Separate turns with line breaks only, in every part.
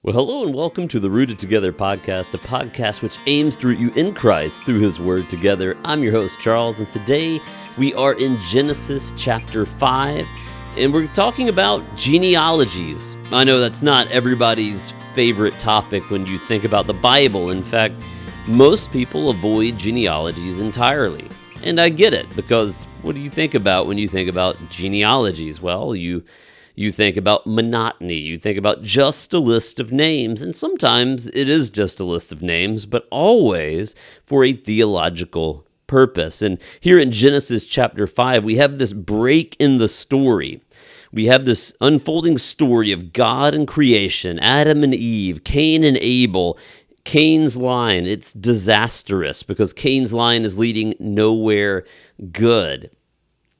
Well, hello and welcome to the Rooted Together podcast, a podcast which aims to root you in Christ through His Word together. I'm your host, Charles, and today we are in Genesis chapter 5, and we're talking about genealogies. I know that's not everybody's favorite topic when you think about the Bible. In fact, most people avoid genealogies entirely. And I get it, because what do you think about when you think about genealogies? Well, you think about monotony, you think about just a list of names, and sometimes it is just a list of names, but always for a theological purpose. And here in Genesis chapter 5, we have this break in the story. We have this unfolding story of God and creation, Adam and Eve, Cain and Abel, Cain's line. It's disastrous because Cain's line is leading nowhere good.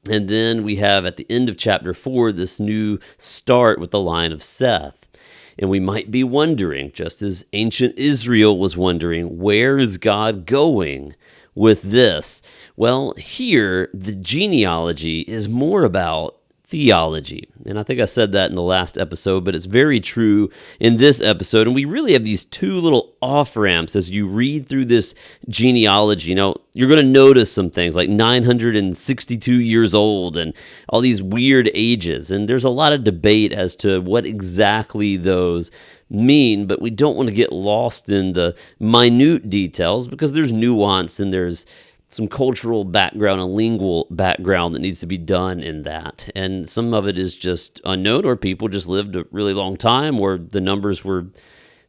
And then we have at the end of chapter 4 this new start with the line of Seth. And we might be wondering, just as ancient Israel was wondering, where is God going with this? Well, here the genealogy is more about theology. And I think I said that in the last episode, but it's very true in this episode. And we really have these two little off-ramps as you read through this genealogy. Now, you're going to notice some things like 962 years old and all these weird ages. And there's a lot of debate as to what exactly those mean, but we don't want to get lost in the minute details because there's nuance and there's some cultural background and lingual background that needs to be done in that. And some of it is just unknown, or people just lived a really long time, or the numbers were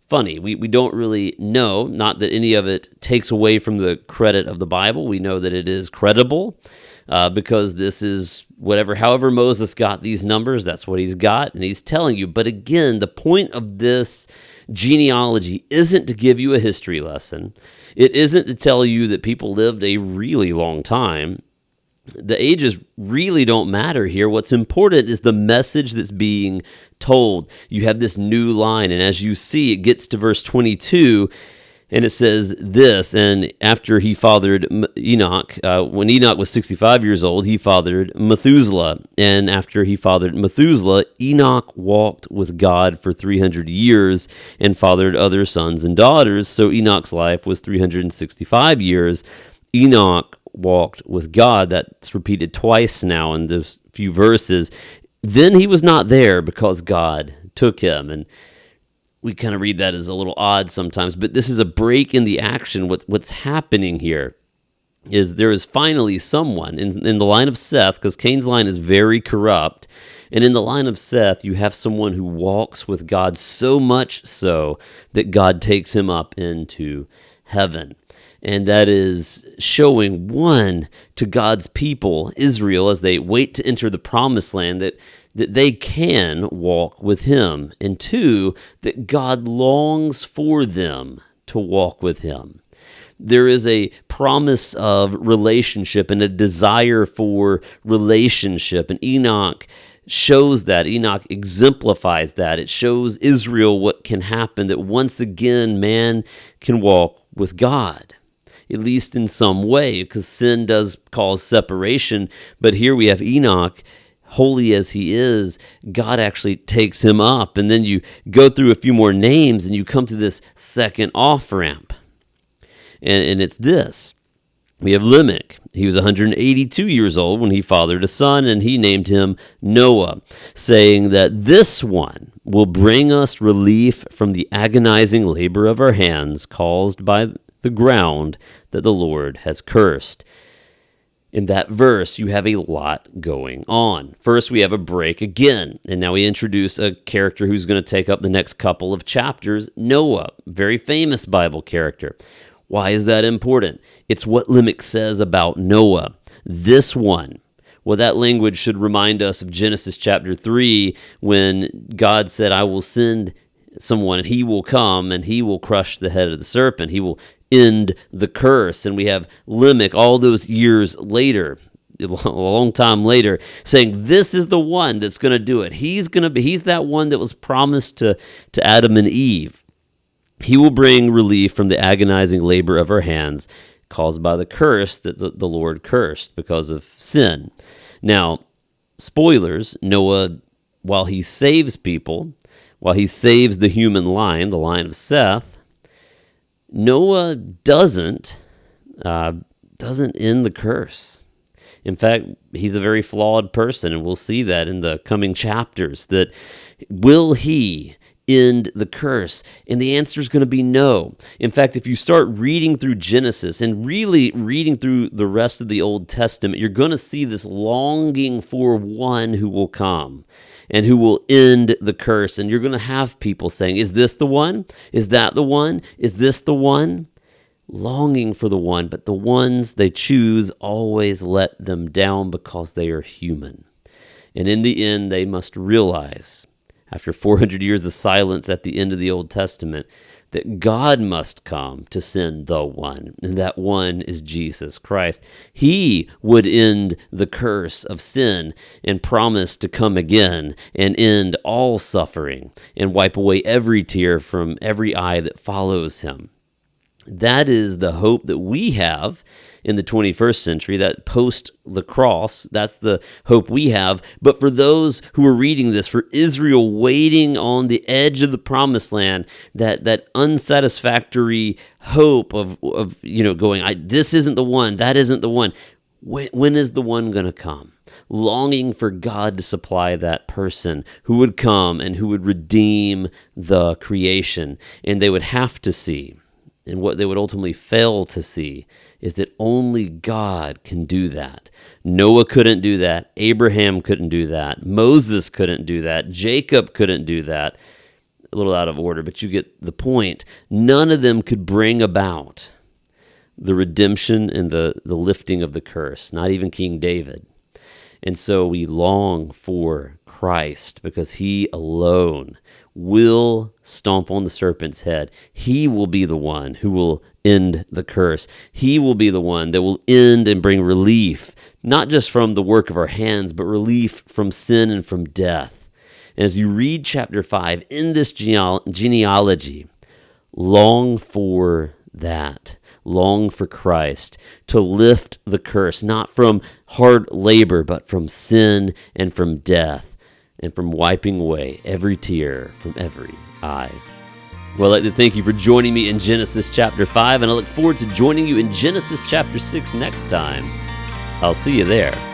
funny. We don't really know. Not that any of it takes away from the credit of the Bible. We know that it is credible because this is however Moses got these numbers, that's what he's got, and he's telling you. But again, the point of this genealogy isn't to give you a history lesson. It isn't to tell you that people lived a really long time. The ages really don't matter here. What's important is the message that's being told. You have this new line, and as you see, it gets to verse 22, and it says this, and after he fathered Enoch, when Enoch was 65 years old, he fathered Methuselah. And after he fathered Methuselah, Enoch walked with God for 300 years and fathered other sons and daughters. So Enoch's life was 365 years. Enoch walked with God. That's repeated twice now in those few verses. Then he was not there because God took him. And we kind of read that as a little odd sometimes, but this is a break in the action. What's happening here is there is finally someone in the line of Seth, because Cain's line is very corrupt, and in the line of Seth, you have someone who walks with God so much so that God takes him up into heaven. And that is showing, one, to God's people, Israel, as they wait to enter the promised land, that they can walk with him, and two, that God longs for them to walk with him. There is a promise of relationship and a desire for relationship, and Enoch shows that. Enoch exemplifies that. It shows Israel what can happen, that once again man can walk with God, at least in some way, because sin does cause separation. But here we have Enoch, holy as he is, God actually takes him up. And then you go through a few more names and you come to this second off-ramp. And it's this. We have Lamech. He was 182 years old when he fathered a son, and he named him Noah, saying that this one will bring us relief from the agonizing labor of our hands caused by the ground that the Lord has cursed. In that verse, you have a lot going on. First, we have a break again, and now we introduce a character who's going to take up the next couple of chapters, Noah, very famous Bible character. Why is that important? It's what Lamech says about Noah. This one. Well, that language should remind us of Genesis chapter 3, when God said, I will send someone, and he will come, and he will crush the head of the serpent. He will end the curse. And we have Lamech all those years later, a long time later, saying this is the one that's going to do it. He's that one that was promised to Adam and Eve. He will bring relief from the agonizing labor of our hands caused by the curse that the Lord cursed because of sin. Now, spoilers, Noah, while he saves people, while he saves the human line, the line of Seth, Noah doesn't end the curse. In fact, he's a very flawed person, and we'll see that in the coming chapters, that will he end the curse? And the answer is going to be no. In fact, if you start reading through Genesis and really reading through the rest of the Old Testament, you're going to see this longing for one who will come and who will end the curse. And you're going to have people saying, is this the one? Is that the one? Is this the one? Longing for the one, but the ones they choose always let them down because they are human. And in the end, they must realize, after 400 years of silence at the end of the Old Testament, that God must come to send the one, and that one is Jesus Christ. He would end the curse of sin and promise to come again and end all suffering and wipe away every tear from every eye that follows him. That is the hope that we have in the 21st century, that post the cross, that's the hope we have. But for those who are reading this, for Israel waiting on the edge of the promised land, that unsatisfactory hope of going, this isn't the one, that isn't the one. When is the one going to come? Longing for God to supply that person who would come and who would redeem the creation. And they would have to see, and what they would ultimately fail to see, is that only God can do that. Noah couldn't do that. Abraham couldn't do that. Moses couldn't do that. Jacob couldn't do that. A little out of order, but you get the point. None of them could bring about the redemption and the lifting of the curse, not even King David. And so we long for Christ because he alone will stomp on the serpent's head. He will be the one who will end the curse. He will be the one that will end and bring relief, not just from the work of our hands, but relief from sin and from death. And as you read chapter 5 in this genealogy, long for that. Long for Christ to lift the curse, not from hard labor, but from sin and from death, and from wiping away every tear from every eye. Well, I'd like to thank you for joining me in Genesis chapter 5, and I look forward to joining you in Genesis chapter 6 next time. I'll see you there.